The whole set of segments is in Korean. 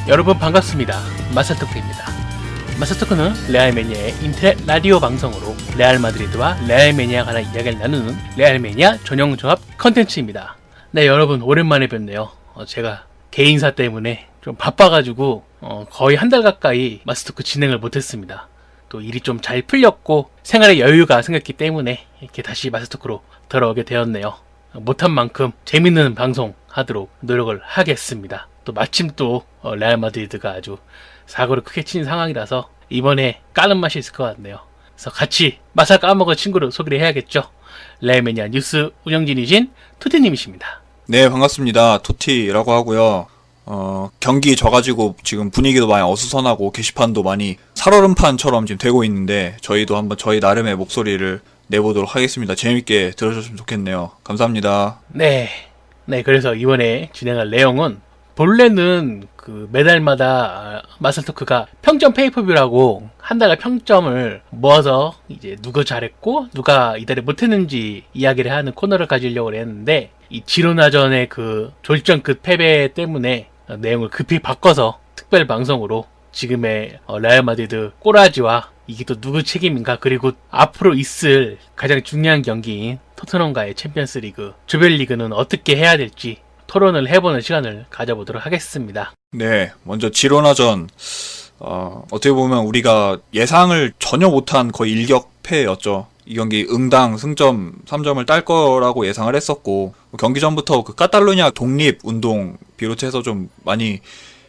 여러분 반갑습니다. 마사토크입니다. 마사토크는 레알 매니아의 인터넷 라디오 방송으로 레알 마드리드와 레알 매니아에 관한 이야기를 나누는 레알 매니아 전용 종합 컨텐츠입니다. 네, 여러분 오랜만에 뵙네요. 제가 개인사 때문에 좀 바빠가지고 거의 한 달 가까이 마사토크 진행을 못했습니다. 또 일이 좀 잘 풀렸고 생활에 여유가 생겼기 때문에 이렇게 다시 마사토크로 돌아오게 되었네요. 못한 만큼 재밌는 방송 하도록 노력을 하겠습니다. 또 마침 또 레알 마드리드가 아주 사고를 크게 친 상황이라서 이번에 까는 맛이 있을 것 같네요. 그래서 같이 마사 까먹은 친구를 소개를 해야겠죠. 레알 매니아 뉴스 운영진이신 토티님이십니다. 네, 반갑습니다. 토티라고 하고요. 경기 져가지고 지금 분위기도 많이 어수선하고 게시판도 많이 살얼음판처럼 지금 되고 있는데 저희도 한번 저희 나름의 목소리를 내보도록 하겠습니다. 재밌게 들어주셨으면 좋겠네요. 감사합니다. 네, 그래서 이번에 진행할 내용은 본래는 그 매달마다 마사토크가 평점 페이퍼뷰라고 한 달에 평점을 모아서 이제 누가 잘했고 누가 이달에 못했는지 이야기를 하는 코너를 가지려고 했는데 이 지로나전의 그 졸전 끝 패배 때문에 내용을 급히 바꿔서 특별 방송으로 지금의 레알 마드리드 꼬라지와 이게 또 누구 책임인가, 그리고 앞으로 있을 가장 중요한 경기인 토트넘과의 챔피언스 리그, 조별리그는 어떻게 해야 될지 토론을 해보는 시간을 가져보도록 하겠습니다. 네, 먼저 지로나전 어떻게 보면 우리가 예상을 전혀 못한 거의 일격패였죠. 이 경기 응당 승점 3점을 딸 거라고 예상을 했었고, 경기 전부터 그 카탈루냐 독립 운동 비롯해서 좀 많이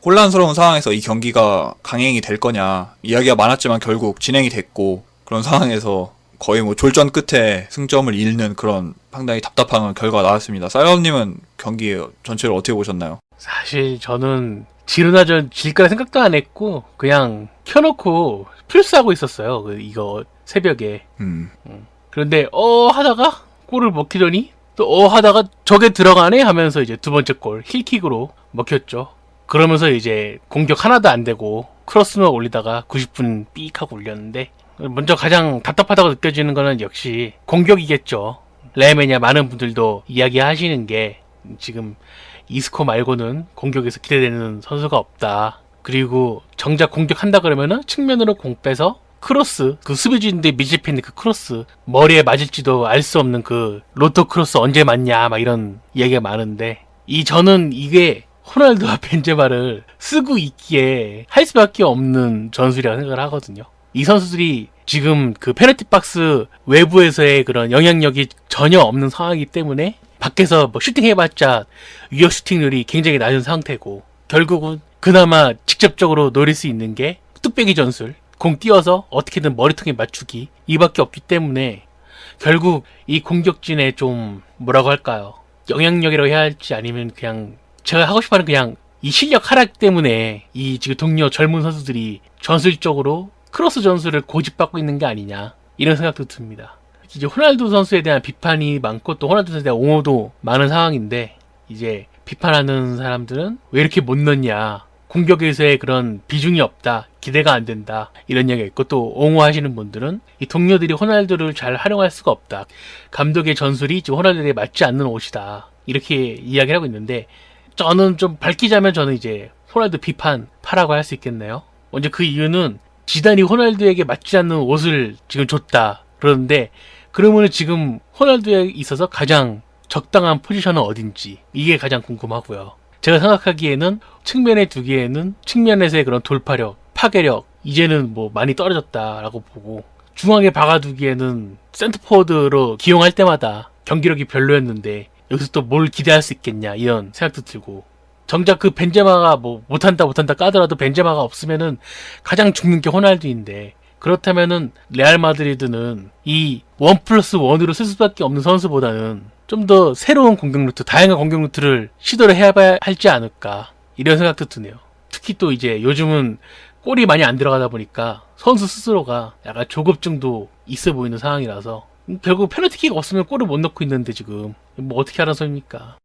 혼란스러운 상황에서 이 경기가 강행이 될 거냐 이야기가 많았지만 결국 진행이 됐고, 그런 상황에서 거의 뭐 졸전 끝에 승점을 잃는 그런 상당히 답답한 결과가 나왔습니다. 쌀밥님은 경기 전체를 어떻게 보셨나요? 사실 저는 지르나전 질 거라 생각도 안 했고 그냥 켜놓고 플스하고 있었어요. 이거 새벽에. 그런데 하다가 골을 먹히더니 또 하다가 저게 들어가네 하면서 이제 두 번째 골 힐킥으로 먹혔죠. 그러면서 이제 공격 하나도 안 되고 크로스만 올리다가 90분 삑 하고 올렸는데, 먼저 가장 답답하다고 느껴지는 거는 역시 공격이겠죠. 레알 매니아 많은 분들도 이야기하시는 게 지금 이스코 말고는 공격에서 기대되는 선수가 없다. 그리고 정작 공격한다 그러면은 측면으로 공 빼서 크로스, 그 수비진들 밀집해 있는 그 크로스 머리에 맞을지도 알 수 없는 그 로또 크로스 언제 맞냐 막 이런 이야기가 많은데, 저는 이게 호날두와 벤제마를 쓰고 있기에 할 수밖에 없는 전술이라고 생각을 하거든요. 이 선수들이 지금 그 페널티 박스 외부에서의 그런 영향력이 전혀 없는 상황이기 때문에 밖에서 뭐 슈팅 해봤자 유효 슈팅률이 굉장히 낮은 상태고, 결국은 그나마 직접적으로 노릴 수 있는 게 뚝배기 전술, 공 띄워서 어떻게든 머리통에 맞추기, 이밖에 없기 때문에 결국 이 공격진에 좀 뭐라고 할까요, 영향력이라고 해야 할지 아니면 그냥 제가 하고 싶어하는 그냥 이 실력 하락 때문에 이 지금 동료 젊은 선수들이 전술적으로 크로스 전술을 고집받고 있는 게 아니냐, 이런 생각도 듭니다. 이제 호날두 선수에 대한 비판이 많고 또 호날두 선수에 대한 옹호도 많은 상황인데, 이제 비판하는 사람들은 왜 이렇게 못 넣냐, 공격에서의 그런 비중이 없다, 기대가 안 된다, 이런 이야기가 있고, 또 옹호하시는 분들은 이 동료들이 호날두를 잘 활용할 수가 없다, 감독의 전술이 지금 호날두에 맞지 않는 옷이다, 이렇게 이야기를 하고 있는데, 저는 좀 밝히자면 저는 이제 호날두 비판파라고 할 수 있겠네요. 먼저 그 이유는 지단이 호날두에게 맞지 않는 옷을 지금 줬다 그러는데, 그러면은 지금 호날두에 있어서 가장 적당한 포지션은 어딘지, 이게 가장 궁금하고요. 제가 생각하기에는 측면에 두기에는 측면에서의 그런 돌파력, 파괴력 이제는 뭐 많이 떨어졌다라고 보고, 중앙에 박아두기에는 센터포워드로 기용할 때마다 경기력이 별로였는데 여기서 또 뭘 기대할 수 있겠냐, 이런 생각도 들고, 정작 그 벤제마가 뭐 못한다 까더라도 벤제마가 없으면은 가장 죽는 게 호날두인데, 그렇다면은 레알 마드리드는 이 1+1으로 쓸 수밖에 없는 선수보다는 좀 더 새로운 공격 루트, 다양한 공격 루트를 시도를 해봐야 할지 않을까, 이런 생각도 드네요. 특히 또 이제 요즘은 골이 많이 안 들어가다 보니까 선수 스스로가 약간 조급증도 있어 보이는 상황이라서 결국 페널티킥 없으면 골을 못 넣고 있는데 지금 뭐 어떻게 하라는 소리입니까?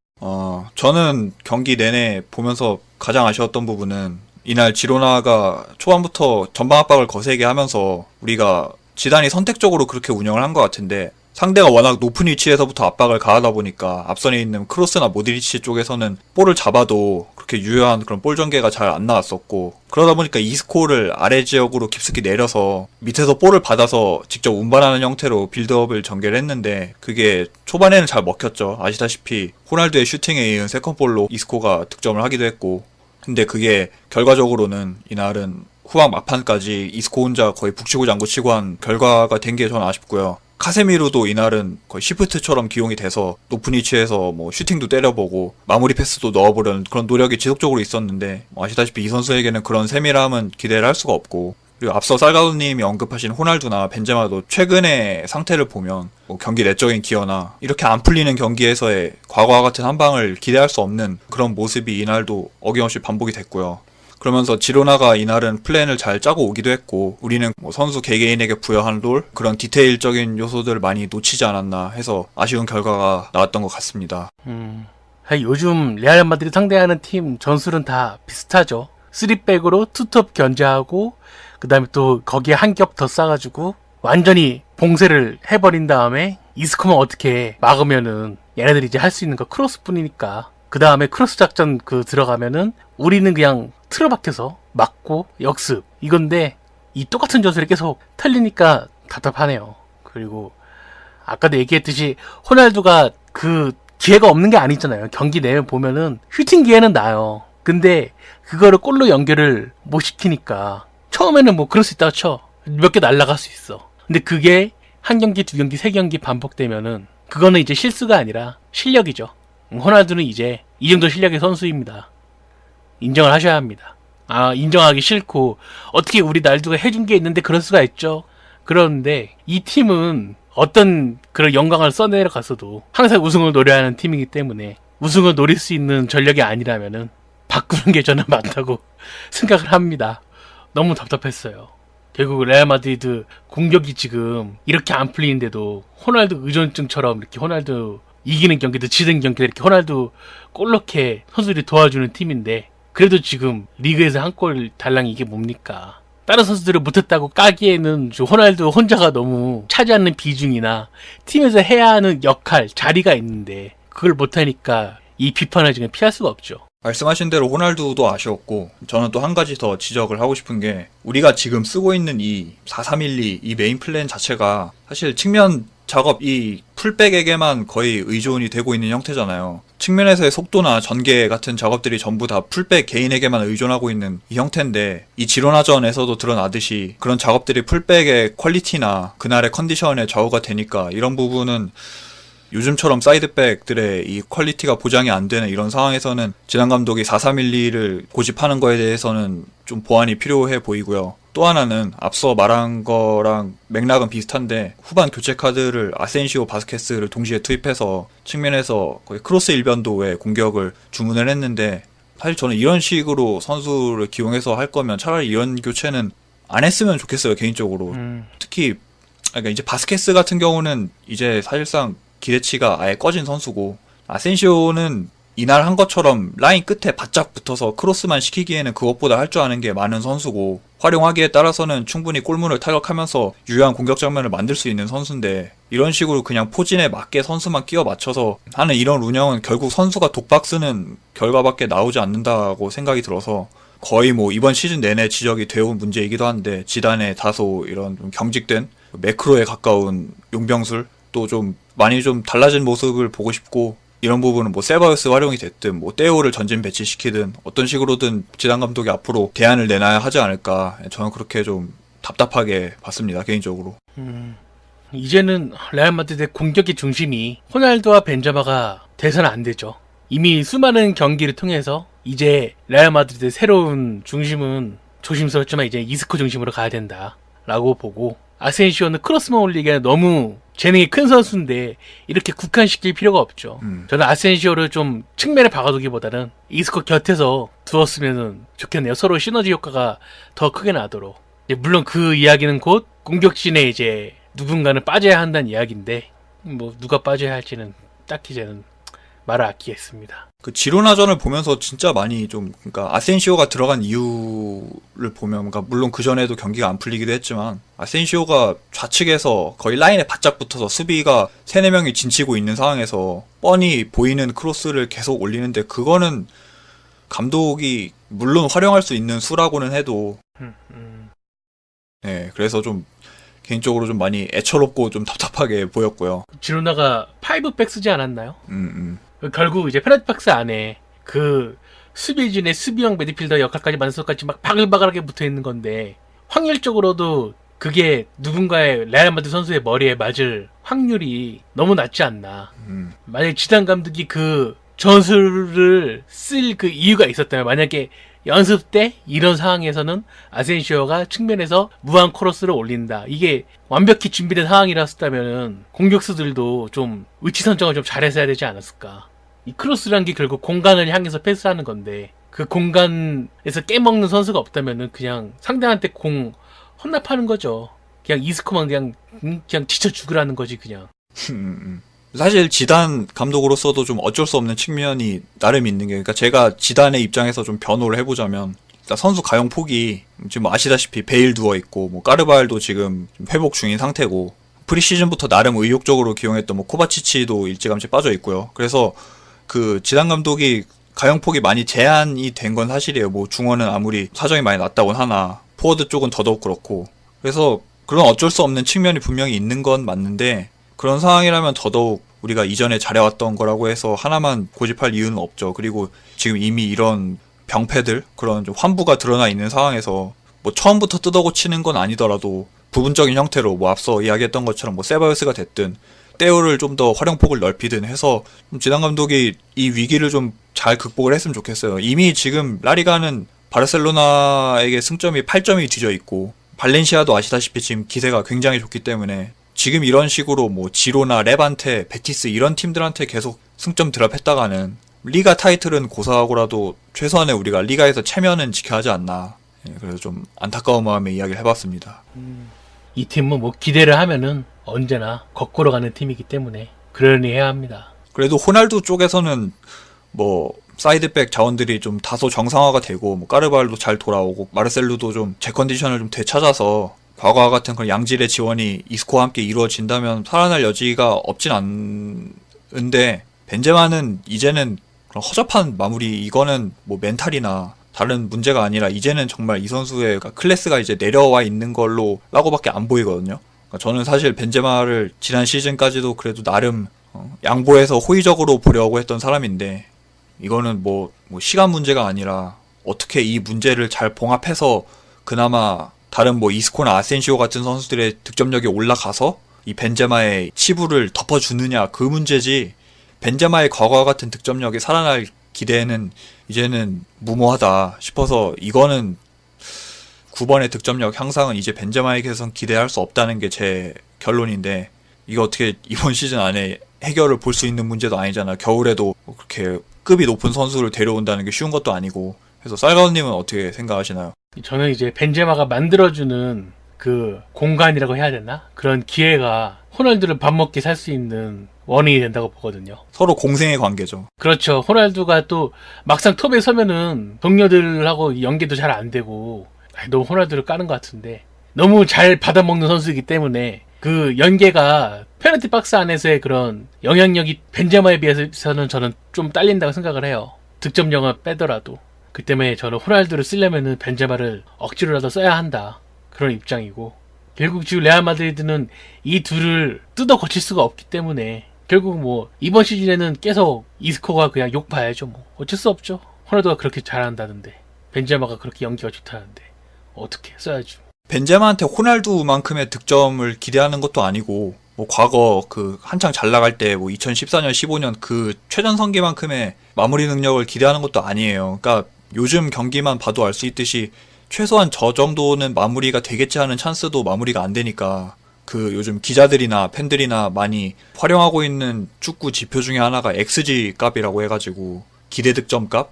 저는 경기 내내 보면서 가장 아쉬웠던 부분은 이날 지로나가 초반부터 전방 압박을 거세게 하면서 우리가 지단이 선택적으로 그렇게 운영을 한 것 같은데, 상대가 워낙 높은 위치에서부터 압박을 가하다 보니까 앞선에 있는 크로스나 모드리치 쪽에서는 볼을 잡아도 그렇게 유효한 그런 볼 전개가 잘 안 나왔었고, 그러다 보니까 이스코를 아래 지역으로 깊숙이 내려서 밑에서 볼을 받아서 직접 운반하는 형태로 빌드업을 전개를 했는데, 그게 초반에는 잘 먹혔죠. 아시다시피 호날두의 슈팅에 이은 세컨볼로 이스코가 득점을 하기도 했고, 근데 그게 결과적으로는 이날은 후반 막판까지 이스코 혼자 거의 북치고 장구치고 한 결과가 된 게 저는 아쉽고요. 카세미로도 이날은 거의 시프트처럼 기용이 돼서 높은 위치에서 뭐 슈팅도 때려보고 마무리 패스도 넣어보려는 그런 노력이 지속적으로 있었는데, 아시다시피 이 선수에게는 그런 세밀함은 기대를 할 수가 없고, 그리고 앞서 살가도님이 언급하신 호날두나 벤제마도 최근의 상태를 보면 뭐 경기 내적인 기여나 이렇게 안 풀리는 경기에서의 과거와 같은 한 방을 기대할 수 없는 그런 모습이 이날도 어김없이 반복이 됐고요. 그러면서 지로나가 이날은 플랜을 잘 짜고 오기도 했고, 우리는 뭐 선수 개개인에게 부여한 롤, 그런 디테일적인 요소들을 많이 놓치지 않았나 해서 아쉬운 결과가 나왔던 것 같습니다. 요즘 레알 마드리드 상대하는 팀 전술은 다 비슷하죠. 3백으로 투톱 견제하고, 그 다음에 또 거기에 한 겹 더 싸가지고 완전히 봉쇄를 해버린 다음에 이스코만 어떻게 막으면은 얘네들이 이제 할 수 있는 거 크로스뿐이니까, 그 다음에 크로스 작전 들어가면은 우리는 그냥 틀어박혀서 막고 역습 이건데, 이 똑같은 전술이 계속 틀리니까 답답하네요. 그리고 아까도 얘기했듯이 호날두가 그 기회가 없는 게 아니잖아요. 경기 내에 보면은 슈팅 기회는 나요. 근데 그거를 골로 연결을 못 시키니까, 처음에는 뭐 그럴 수 있다고 쳐. 몇 개 날아갈 수 있어. 근데 그게 한 경기, 두 경기, 세 경기 반복되면은 그거는 이제 실수가 아니라 실력이죠. 호날두는 이제 이 정도 실력의 선수입니다. 인정을 하셔야 합니다. 인정하기 싫고 어떻게 우리 날두가 해준 게 있는데 그럴 수가 있죠. 그런데 이 팀은 어떤 그런 영광을 써내려 갔어도 항상 우승을 노려하는 팀이기 때문에, 우승을 노릴 수 있는 전력이 아니라면은 바꾸는 게 저는 맞다고 생각을 합니다. 너무 답답했어요. 결국 레알 마드리드 공격이 지금 이렇게 안 풀리는데도 호날두 의존증처럼 이렇게 호날두 이기는 경기도 지는 경기도 이렇게 호날두 골 넣게 선수들이 도와주는 팀인데, 그래도 지금 리그에서 한 골 달랑 이게 뭡니까? 다른 선수들을 못했다고 까기에는 호날두 혼자가 너무 차지하는 비중이나 팀에서 해야 하는 역할, 자리가 있는데 그걸 못하니까 이 비판을 지금 피할 수가 없죠. 말씀하신 대로 호날두도 아쉬웠고, 저는 또 한 가지 더 지적을 하고 싶은 게, 우리가 지금 쓰고 있는 이 4-3-1-2 이 메인 플랜 자체가 사실 측면 작업, 이 풀백에게만 거의 의존이 되고 있는 형태잖아요. 측면에서의 속도나 전개 같은 작업들이 전부 다 풀백 개인에게만 의존하고 있는 이 형태인데, 이 지로나전에서도 드러나듯이 그런 작업들이 풀백의 퀄리티나 그날의 컨디션에 좌우가 되니까, 이런 부분은 요즘처럼 사이드백들의 이 퀄리티가 보장이 안 되는 이런 상황에서는 지단 감독이 4-3-1-2를 고집하는 거에 대해서는 좀 보완이 필요해 보이고요. 또 하나는 앞서 말한 거랑 맥락은 비슷한데, 후반 교체 카드를 아센시오, 바스케스를 동시에 투입해서 측면에서 거의 크로스 일변도의 공격을 주문을 했는데, 사실 저는 이런 식으로 선수를 기용해서 할 거면 차라리 이런 교체는 안 했으면 좋겠어요, 개인적으로. 특히 그러니까 이제 바스케스 같은 경우는 이제 사실상 기대치가 아예 꺼진 선수고, 아센시오는 이날 한 것처럼 라인 끝에 바짝 붙어서 크로스만 시키기에는 그것보다 할 줄 아는 게 많은 선수고, 활용하기에 따라서는 충분히 골문을 타격하면서 유효한 공격 장면을 만들 수 있는 선수인데, 이런 식으로 그냥 포진에 맞게 선수만 끼워 맞춰서 하는 이런 운영은 결국 선수가 독박 쓰는 결과밖에 나오지 않는다고 생각이 들어서, 거의 뭐 이번 시즌 내내 지적이 되어온 문제이기도 한데, 지단의 다소 이런 좀 경직된 매크로에 가까운 용병술, 또 좀 많이 좀 달라진 모습을 보고 싶고, 이런 부분은 뭐 세바요스 활용이 됐든 뭐 떼오를 전진 배치시키든 어떤 식으로든 지단 감독이 앞으로 대안을 내놔야 하지 않을까, 저는 그렇게 좀 답답하게 봤습니다, 개인적으로. 이제는 레알 마드리드의 공격의 중심이 호날두와 벤제마가 돼서는 안 되죠. 이미 수많은 경기를 통해서 이제 레알 마드리드의 새로운 중심은 조심스럽지만 이제 이스코 중심으로 가야 된다라고 보고, 아센시오는 크로스만 올리기에는 너무 재능이 큰 선수인데 이렇게 국한시킬 필요가 없죠. 저는 아센시오를 좀 측면에 박아두기보다는 이스코 곁에서 두었으면 좋겠네요. 서로 시너지 효과가 더 크게 나도록. 물론 그 이야기는 곧 공격진에 이제 누군가는 빠져야 한다는 이야기인데, 뭐 누가 빠져야 할지는 딱히 저는 말을 아끼겠습니다. 그 지로나전을 보면서 진짜 많이 좀, 그러니까 아센시오가 들어간 이유를 보면, 그러니까 물론 그 전에도 경기가 안 풀리기도 했지만, 아센시오가 좌측에서 거의 라인에 바짝 붙어서 수비가 3-4명이 진치고 있는 상황에서 뻔히 보이는 크로스를 계속 올리는데, 그거는 감독이 물론 활용할 수 있는 수라고는 해도, 네, 그래서 좀 개인적으로 좀 많이 애처롭고 좀 답답하게 보였고요. 지로나가 5백 쓰지 않았나요? 결국 이제 페널티 박스 안에 그 수비진의 수비형 미드필더 역할까지 만들어까지 막 바글바글하게 붙어있는 건데, 확률적으로도 그게 누군가의 레알 마드리드 선수의 머리에 맞을 확률이 너무 낮지 않나. 만약에 지단 감독이 그 전술을 쓸 그 이유가 있었다면, 만약에 연습 때 이런 상황에서는 아센시오가 측면에서 무한 크로스를 올린다, 이게 완벽히 준비된 상황이랐다면 공격수들도 좀 위치 선정을 좀 잘해서 해야 되지 않았을까. 이 크로스라는 게 결국 공간을 향해서 패스하는 건데, 그 공간에서 깨먹는 선수가 없다면은 그냥 상대한테 공 혼납하는 거죠. 그냥 이스코만 그냥 지쳐 죽으라는 거지 그냥. 사실 지단 감독으로서도 좀 어쩔 수 없는 측면이 나름 있는 게, 그러니까 제가 지단의 입장에서 좀 변호를 해보자면, 일단 선수 가용 폭이 지금 아시다시피 베일 누워있고, 뭐 까르바알도 지금 회복 중인 상태고, 프리시즌부터 나름 의욕적으로 기용했던 뭐 코바치치도 일찌감치 빠져있고요. 그래서 그 지단 감독이 가용 폭이 많이 제한이 된 건 사실이에요. 뭐 중원은 아무리 사정이 많이 낮다곤 하나 포워드 쪽은 더더욱 그렇고, 그래서 그런 어쩔 수 없는 측면이 분명히 있는 건 맞는데, 그런 상황이라면 더더욱 우리가 이전에 잘해왔던 거라고 해서 하나만 고집할 이유는 없죠. 그리고 지금 이미 이런 병폐들, 그런 좀 환부가 드러나 있는 상황에서 뭐 처음부터 뜯어고치는 건 아니더라도 부분적인 형태로 뭐 앞서 이야기했던 것처럼 뭐 세바요스가 됐든 떼오를 좀 더 활용폭을 넓히든 해서 지단 감독이 이 위기를 좀 잘 극복을 했으면 좋겠어요. 이미 지금 라리가는 바르셀로나에게 승점이 8점이 뒤져 있고, 발렌시아도 아시다시피 지금 기세가 굉장히 좋기 때문에 지금 이런 식으로 뭐 지로나, 레반테, 베티스 이런 팀들한테 계속 승점 드랍했다가는 리가 타이틀은 고사하고라도 최소한의 우리가 리가에서 체면은 지켜야 하지 않나. 그래서 좀 안타까운 마음에 이야기를 해봤습니다. 이 팀은 뭐 기대를 하면은 언제나 거꾸로 가는 팀이기 때문에 그러니 해야 합니다. 그래도 호날두 쪽에서는 뭐 사이드백 자원들이 좀 다소 정상화가 되고, 뭐 까르발도 잘 돌아오고, 마르셀루도 좀 제 컨디션을 좀 되찾아서 과거와 같은 그런 양질의 지원이 이스코와 함께 이루어진다면 살아날 여지가 없진 않은데, 벤제마는 이제는 그런 허접한 마무리, 이거는 뭐 멘탈이나 다른 문제가 아니라 이제는 정말 이 선수의 클래스가 이제 내려와 있는 걸로 라고밖에 안 보이거든요. 그러니까 저는 사실 벤제마를 지난 시즌까지도 그래도 나름 양보해서 호의적으로 보려고 했던 사람인데, 이거는 뭐 시간 문제가 아니라 어떻게 이 문제를 잘 봉합해서 그나마 다른 뭐 이스코나 아센시오 같은 선수들의 득점력이 올라가서 이 벤제마의 치부를 덮어주느냐, 그 문제지, 벤제마의 과거와 같은 득점력이 살아날 기대는 이제는 무모하다 싶어서, 이거는 9번의 득점력 향상은 이제 벤제마에게선 기대할 수 없다는 게 제 결론인데, 이거 어떻게 이번 시즌 안에 해결을 볼 수 있는 문제도 아니잖아. 겨울에도 그렇게 급이 높은 선수를 데려온다는 게 쉬운 것도 아니고. 그래서 쌀가우님은 어떻게 생각하시나요? 저는 이제 벤제마가 만들어주는 그 공간이라고 해야 되나? 그런 기회가 호날두를 밥 먹게 살 수 있는 원인이 된다고 보거든요. 서로 공생의 관계죠. 그렇죠. 호날두가 또 막상 톱에 서면은 동료들하고 연계도 잘 안 되고, 너무 호날두를 까는 것 같은데, 너무 잘 받아먹는 선수이기 때문에 그 연계가 페널티 박스 안에서의 그런 영향력이 벤제마에 비해서는 저는 좀 딸린다고 생각을 해요. 득점력은 빼더라도. 그 때문에 저는 호날두를 쓰려면은 벤제마를 억지로라도 써야 한다, 그런 입장이고, 결국 지금 레알 마드리드는 이 둘을 뜯어 고칠 수가 없기 때문에 결국 뭐 이번 시즌에는 계속 이스코가 그냥 욕 봐야죠. 뭐 어쩔 수 없죠. 호날두가 그렇게 잘한다는데, 벤제마가 그렇게 연기가 좋다는데 어떻게 써야죠. 벤제마한테 호날두만큼의 득점을 기대하는 것도 아니고, 뭐 과거 그 한창 잘 나갈 때 뭐 2014년 15년 그 최전성기만큼의 마무리 능력을 기대하는 것도 아니에요. 그러니까 요즘 경기만 봐도 알 수 있듯이 최소한 저 정도는 마무리가 되겠지 하는 찬스도 마무리가 안 되니까, 그 요즘 기자들이나 팬들이나 많이 활용하고 있는 축구 지표 중에 하나가 XG 값이라고 해가지고 기대 득점 값?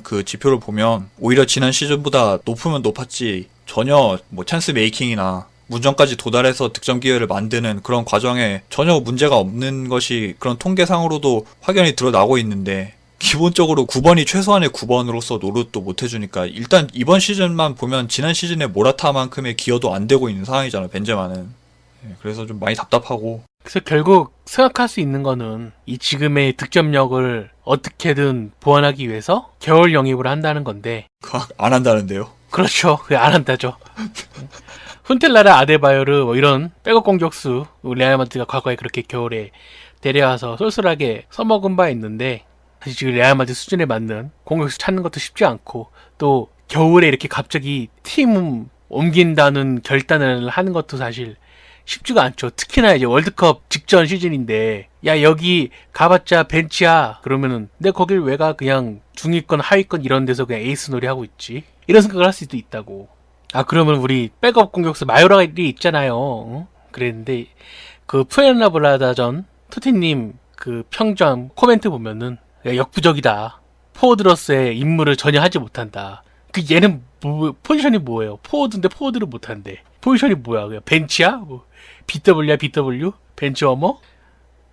그 지표를 보면 오히려 지난 시즌보다 높으면 높았지 전혀 뭐 찬스 메이킹이나 문전까지 도달해서 득점 기회를 만드는 그런 과정에 전혀 문제가 없는 것이 그런 통계상으로도 확연히 드러나고 있는데, 기본적으로 9번이 최소한의 9번으로서 노릇도 못 해주니까 일단 이번 시즌만 보면 지난 시즌에 모라타만큼의 기여도 안 되고 있는 상황이잖아요, 벤제마는. 그래서 좀 많이 답답하고. 그래서 결국 생각할 수 있는 거는 이 지금의 득점력을 어떻게든 보완하기 위해서 겨울 영입을 한다는 건데, 안 한다는데요? 그렇죠. 안 한다죠. 훈텔라라 아데바요르 뭐 이런 백업 공격수 레알 마드리드가 과거에 그렇게 겨울에 데려와서 쏠쏠하게 써먹은 바 있는데, 사실 지금 레알 마드리드 수준에 맞는 공격수 찾는 것도 쉽지 않고, 또 겨울에 이렇게 갑자기 팀 옮긴다는 결단을 하는 것도 사실 쉽지가 않죠. 특히나 이제 월드컵 직전 시즌인데, 야 여기 가봤자 벤치야 그러면은 내 거길 왜 가, 그냥 중위권 하위권 이런 데서 그냥 에이스 놀이 하고 있지, 이런 생각을 할 수도 있다고. 아 그러면 우리 백업 공격수 마요라가 있잖아요. 응? 그랬는데 그 푸에나브라다전 토티님 그 평점 코멘트 보면은 야, 역부족이다, 포워드로서의 임무를 전혀 하지 못한다. 그 얘는 포지션이 뭐예요? 포워드인데 포워드를 못한대. 포지션이 뭐야? 그냥 벤치야? 뭐 BW야 BW? 벤치 워머?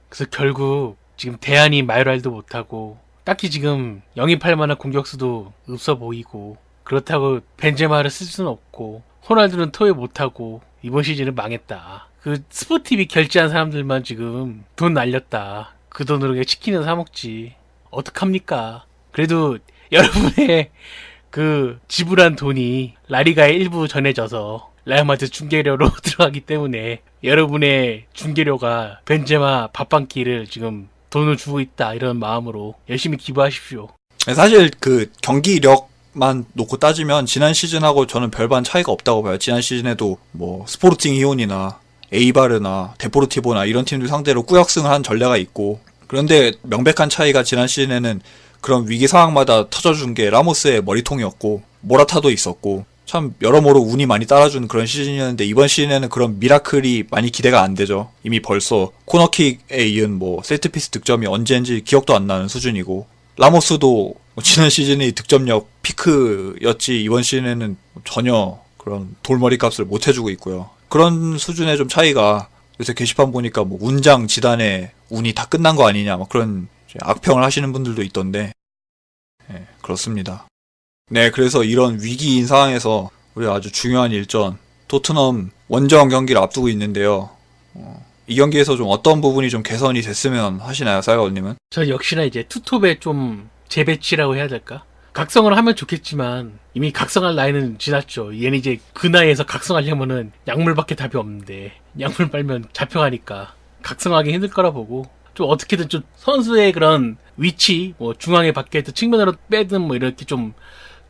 그래서 결국 지금 대안이 마요랄도 못하고 딱히 지금 영입할 만한 공격수도 없어 보이고, 그렇다고 벤제마를 쓸 수는 없고, 호날두는 토해 못하고 이번 시즌은 망했다. 그 스포티비 결제한 사람들만 지금 돈 날렸다. 그 돈으로 그냥 치킨이나 사 먹지. 어떡합니까? 그래도 여러분의 그 지불한 돈이 라리가에 일부 전해져서 레알 마드리드 중계료로 들어가기 때문에 여러분의 중계료가 벤제마 밥 한 끼를 지금 돈을 주고 있다, 이런 마음으로 열심히 기부하십시오. 사실 그 경기력만 놓고 따지면 지난 시즌하고 저는 별반 차이가 없다고 봐요. 지난 시즌에도 뭐 스포르팅 히온이나 에이바르나 데포르티보나 이런 팀들 상대로 꾸역승을 한 전례가 있고, 그런데 명백한 차이가 지난 시즌에는 그런 위기 상황마다 터져준 게 라모스의 머리통이었고, 모라타도 있었고, 참 여러모로 운이 많이 따라준 그런 시즌이었는데, 이번 시즌에는 그런 미라클이 많이 기대가 안 되죠. 이미 벌써 코너킥에 이은 뭐 세트피스 득점이 언제인지 기억도 안 나는 수준이고, 라모스도 지난 시즌의 득점력 피크였지 이번 시즌에는 전혀 그런 돌머리 값을 못 해주고 있고요. 그런 수준의 좀 차이가, 요새 게시판 보니까 뭐 운장 지단의 운이 다 끝난 거 아니냐 막 그런 악평을 하시는 분들도 있던데, 네, 그렇습니다. 네, 그래서 이런 위기인 상황에서 우리가 아주 중요한 일전 토트넘 원정 경기를 앞두고 있는데요. 이 경기에서 좀 어떤 부분이 좀 개선이 됐으면 하시나요, 사이가우님은? 저 역시나 이제 투톱에 좀 재배치라고 해야 될까? 각성을 하면 좋겠지만 이미 각성할 나이는 지났죠. 얘는 이제 그 나이에서 각성하려면은 약물밖에 답이 없는데, 약물 빨면 잡혀가니까 각성하기 힘들 거라 보고, 좀 어떻게든 좀 선수의 그런 위치, 뭐 중앙에 밖에 측면으로 빼든 뭐 이렇게 좀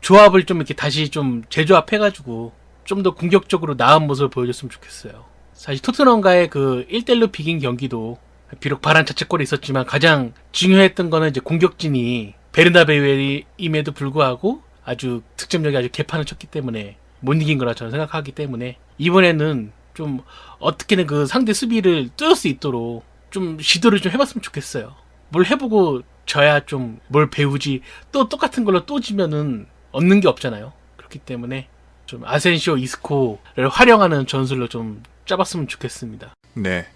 조합을 좀 이렇게 다시 좀 재조합해가지고 좀 더 공격적으로 나은 모습을 보여줬으면 좋겠어요. 사실 토트넘과의 그 1대1로 비긴 경기도 비록 바란 자책골이 있었지만 가장 중요했던 거는 이제 공격진이 베르나베우임에도 불구하고 아주 득점력이 아주 개판을 쳤기 때문에 못 이긴 거라 저는 생각하기 때문에, 이번에는 좀 어떻게든 그 상대 수비를 뚫을 수 있도록 좀 시도를 좀 해봤으면 좋겠어요. 뭘 해보고 져야 좀 뭘 배우지, 또 똑같은 걸로 또 지면은 얻는 게 없잖아요. 그렇기 때문에 좀 아센시오, 이스코를 활용하는 전술로 좀 짜봤으면 좋겠습니다. 네.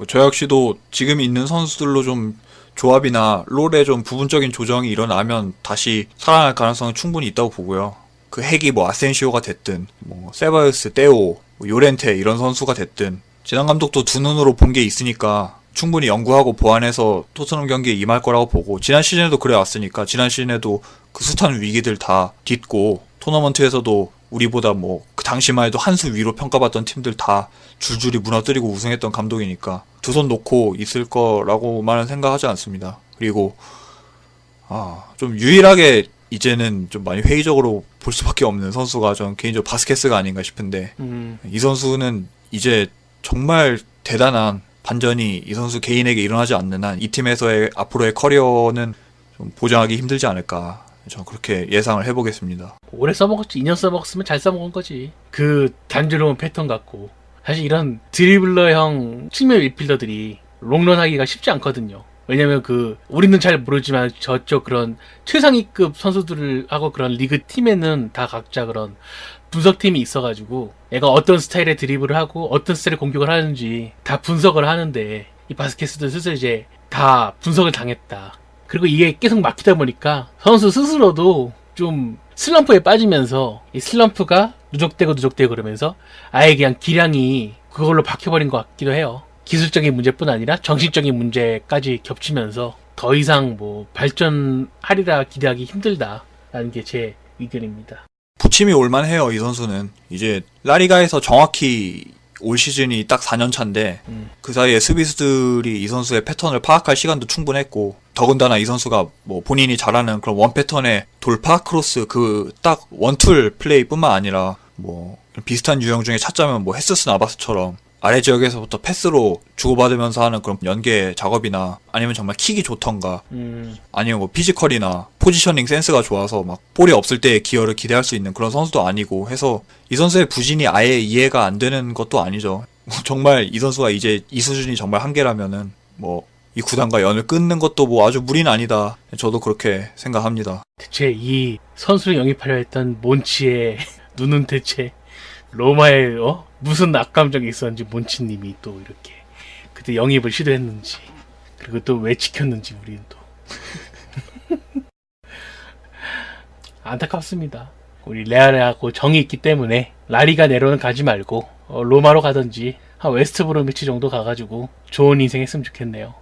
저 역시도 지금 있는 선수들로 좀 조합이나 롤에 좀 부분적인 조정이 일어나면 다시 살아날 가능성은 충분히 있다고 보고요. 그 핵이 뭐 아센시오가 됐든, 뭐 세바요스, 떼오, 뭐 요렌테 이런 선수가 됐든, 지난 감독도 두 눈으로 본 게 있으니까 충분히 연구하고 보완해서 토트넘 경기에 임할 거라고 보고, 지난 시즌에도 그래 왔으니까 지난 시즌에도 그 숱한 위기들 다 딛고 토너먼트에서도 우리보다 뭐 그 당시만 해도 한 수 위로 평가받던 팀들 다 줄줄이 무너뜨리고 우승했던 감독이니까 두 손 놓고 있을 거라고만은 생각하지 않습니다. 그리고 좀 유일하게 이제는 좀 많이 회의적으로 볼 수밖에 없는 선수가 전 개인적으로 바스케스가 아닌가 싶은데, 이 선수는 이제 정말 대단한 반전이 이 선수 개인에게 일어나지 않는 한 이 팀에서의 앞으로의 커리어는 좀 보장하기 힘들지 않을까, 저는 그렇게 예상을 해보겠습니다. 오래 써먹었지. 2년 써먹었으면 잘 써먹은 거지. 그 단조로운 패턴 같고. 사실 이런 드리블러형 측면 밀필더들이 롱런 하기가 쉽지 않거든요. 왜냐면 우리는 잘 모르지만 저쪽 그런 최상위급 선수들을 하고 그런 리그 팀에는 다 각자 그런 분석팀이 있어가지고 얘가 어떤 스타일의 드리블을 하고 어떤 스타일의 공격을 하는지 다 분석을 하는데 이 바스케스도 스스로 이제 다 분석을 당했다. 그리고 이게 계속 막히다 보니까 선수 스스로도 좀 슬럼프에 빠지면서 이 슬럼프가 누적되고 그러면서 아예 그냥 기량이 그걸로 박혀버린 것 같기도 해요. 기술적인 문제뿐 아니라 정신적인 문제까지 겹치면서 더 이상 뭐 발전하리라 기대하기 힘들다라는 게 제 의견입니다. 부침이 올만해요. 이 선수는 이제 라리가에서 정확히 올 시즌이 딱 4년 차인데 그 사이에 수비수들이 이 선수의 패턴을 파악할 시간도 충분했고 더군다나 이 선수가 뭐 본인이 잘하는 그런 원 패턴의 돌파 크로스 그 딱 원툴 플레이뿐만 아니라 뭐 비슷한 유형 중에 찾자면 뭐 헤스스 나바스처럼 아래 지역에서부터 패스로 주고받으면서 하는 그런 연계 작업이나 아니면 정말 킥이 좋던가 아니면 뭐 피지컬이나 포지셔닝 센스가 좋아서 막 볼이 없을 때 기여를 기대할 수 있는 그런 선수도 아니고 해서 이 선수의 부진이 아예 이해가 안 되는 것도 아니죠. 정말 이 선수가 이제 이 수준이 정말 한계라면은 뭐 이 구단과 연을 끊는 것도 뭐 아주 무리는 아니다. 저도 그렇게 생각합니다. 대체 이 선수를 영입하려 했던 몬치의 눈은 대체 로마에 무슨 악감정이 있었는지 몬치님이 또 이렇게 그때 영입을 시도했는지 그리고 또 왜 지켰는지 우리는 또 안타깝습니다. 우리 레알하고 정이 있기 때문에 라리가 내로는 가지 말고 로마로 가든지 한 웨스트브로미치 정도 가가지고 좋은 인생 했으면 좋겠네요.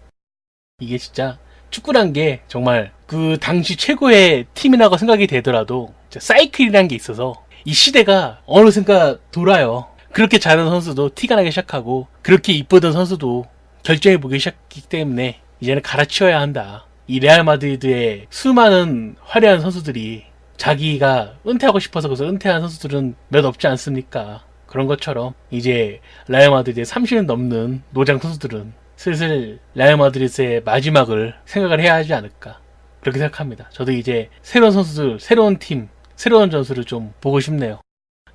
이게 진짜 축구란 게 정말 그 당시 최고의 팀이라고 생각이 되더라도 사이클이라는 게 있어서 이 시대가 어느샌가 돌아요. 그렇게 잘하는 선수도 티가 나기 시작하고 그렇게 이쁘던 선수도 결정해보기 시작했기 때문에 이제는 갈아치워야 한다. 이 레알 마드리드의 수많은 화려한 선수들이 자기가 은퇴하고 싶어서 그래서 은퇴한 선수들은 몇 없지 않습니까? 그런 것처럼 이제 레알 마드리드의 30년 넘는 노장 선수들은 슬슬 레알 마드리드의 마지막을 생각을 해야 하지 않을까 그렇게 생각합니다. 저도 이제 새로운 선수들, 새로운 팀, 새로운 전술을 좀 보고 싶네요.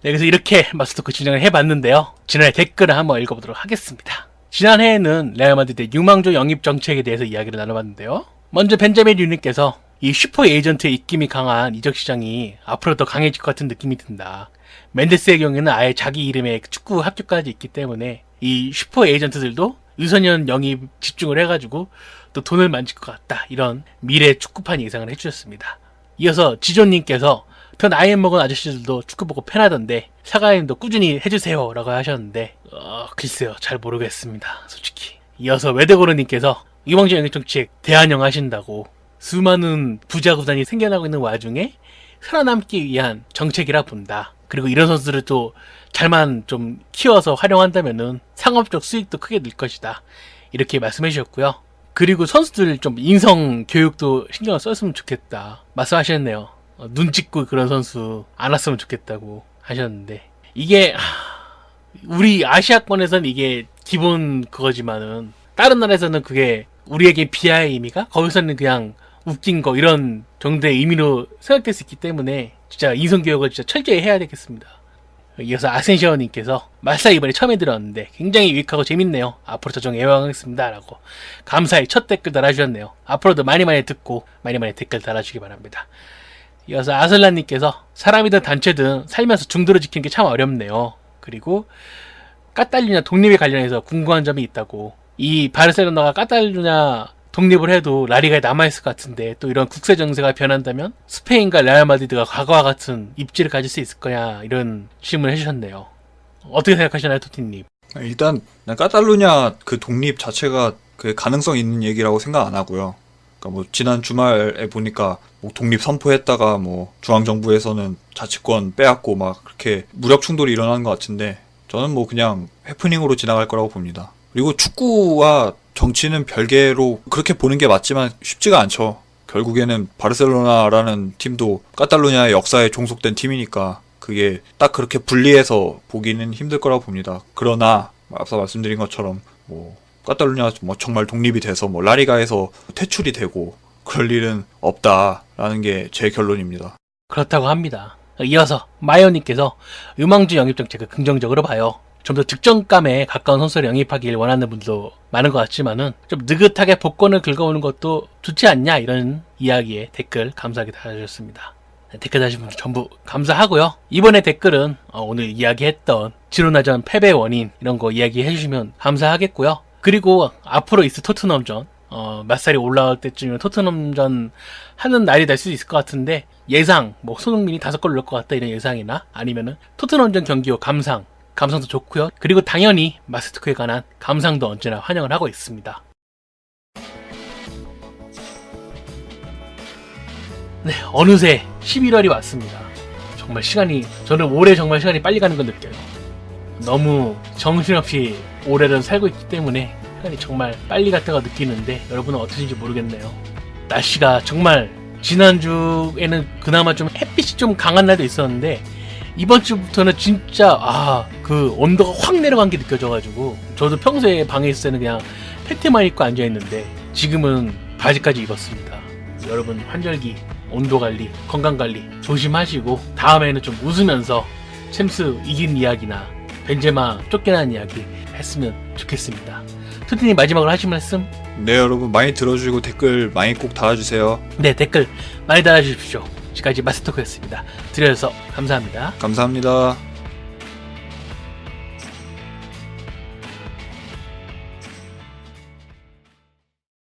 네, 그래서 이렇게 마스터크 진행을 해봤는데요. 지난해 댓글을 한번 읽어보도록 하겠습니다. 지난해에는 레알 마드리드의 유망주 영입 정책에 대해서 이야기를 나눠봤는데요. 먼저 벤자민 류님께서 이 슈퍼 에이전트의 입김이 강한 이적 시장이 앞으로 더 강해질 것 같은 느낌이 든다. 멘데스의 경우에는 아예 자기 이름에 축구 학교까지 있기 때문에 이 슈퍼 에이전트들도 유소년 영입 집중을 해가지고 또 돈을 만질 것 같다. 이런 미래 축구판 예상을 해주셨습니다. 이어서 지존님께서 더 나이 먹은 아저씨들도 축구 보고 팬하던데 사과님도 꾸준히 해주세요 라고 하셨는데 글쎄요 잘 모르겠습니다 솔직히. 이어서 외대고르님께서 유망주 영입 정책 대안형 하신다고 수많은 부자 구단이 생겨나고 있는 와중에 살아남기 위한 정책이라 본다. 그리고 이런 선수들을 또 잘만 좀 키워서 활용한다면은 상업적 수익도 크게 늘 것이다. 이렇게 말씀해 주셨고요. 그리고 선수들 좀 인성 교육도 신경을 썼으면 좋겠다. 말씀하셨네요. 눈 찍고 그런 선수 안 왔으면 좋겠다고 하셨는데 이게 우리 아시아권에선 이게 기본 그거지만은 다른 나라에서는 그게 우리에게 비하의 의미가 거기서는 그냥 웃긴 거 이런 정도의 의미로 생각될 수 있기 때문에 진짜 인성교육을 진짜 철저히 해야 되겠습니다. 이어서 아센시어님께서 말사 이번에 처음에 들었는데 굉장히 유익하고 재밌네요. 앞으로 저정 애용하겠습니다. 라고 감사히 첫 댓글 달아주셨네요. 앞으로도 많이 듣고 많이 댓글 달아주시기 바랍니다. 이어서 아슬란님께서 사람이든 단체든 살면서 중도를 지키는 게 참 어렵네요. 그리고 카탈루냐 독립에 관련해서 궁금한 점이 있다고. 이 바르셀로나가 카탈루냐 독립을 해도 라리가에 남아있을 것 같은데 또 이런 국제 정세가 변한다면 스페인과 레알 마드리드가 과거와 같은 입지를 가질 수 있을 거냐 이런 질문을 해주셨네요. 어떻게 생각하시나요, 토티님? 일단 카탈루냐 그 독립 자체가 그 가능성 있는 얘기라고 생각 안 하고요. 그러니까 뭐 지난 주말에 보니까 뭐 독립 선포했다가 뭐 중앙 정부에서는 자치권 빼앗고 막 그렇게 무력 충돌이 일어나는 것 같은데 저는 뭐 그냥 해프닝으로 지나갈 거라고 봅니다. 그리고 축구와 정치는 별개로 그렇게 보는 게 맞지만 쉽지가 않죠. 결국에는 바르셀로나라는 팀도 카탈루냐의 역사에 종속된 팀이니까 그게 딱 그렇게 분리해서 보기는 힘들 거라고 봅니다. 그러나 앞서 말씀드린 것처럼 뭐 카탈루냐 뭐 정말 독립이 돼서 뭐 라리가에서 퇴출이 되고 그럴 일은 없다라는 게 제 결론입니다. 그렇다고 합니다. 이어서 마이어님께서 유망주 영입 정책을 긍정적으로 봐요. 좀 더 득점감에 가까운 선수를 영입하길 원하는 분도 많은 것 같지만은 좀 느긋하게 복권을 긁어오는 것도 좋지 않냐 이런 이야기에 댓글 감사하게 달아주셨습니다. 네, 댓글 다신 분들 전부 감사하고요. 이번에 댓글은 오늘 이야기했던 지로나전 패배 원인 이런 거 이야기해 주시면 감사하겠고요. 그리고 앞으로 있을 토트넘전 맞살이 올라올 때쯤이면 토트넘전 하는 날이 될 수도 있을 것 같은데 예상 뭐 손흥민이 5골 넣을 것 같다 이런 예상이나 아니면은 토트넘전 경기 후 감상도 좋고요. 그리고 당연히 마스트코에 관한 감상도 언제나 환영을 하고 있습니다. 네, 어느새 11월이 왔습니다. 정말 저는 올해 정말 시간이 빨리 가는 걸 느껴요. 너무 정신없이 올해를 살고 있기 때문에 시간이 정말 빨리 갔다가 느끼는데 여러분은 어떠신지 모르겠네요. 날씨가 정말 지난주에는 그나마 좀 햇빛이 좀 강한 날도 있었는데 이번 주부터는 진짜 그 온도가 확 내려간 게 느껴져가지고 저도 평소에 방에 있을 때는 그냥 팬티만 입고 앉아있는데 지금은 바지까지 입었습니다. 여러분 환절기 온도관리 건강관리 조심하시고 다음에는 좀 웃으면서 챔스 이긴 이야기나 벤제마 쫓겨난 이야기 했으면 좋겠습니다. 투티님 마지막으로 하실 말씀? 네, 여러분 많이 들어주시고 댓글 많이 꼭 달아주세요. 네, 댓글 많이 달아주십시오. 지금까지 마스터크였습니다. 들려주셔서 감사합니다. 감사합니다.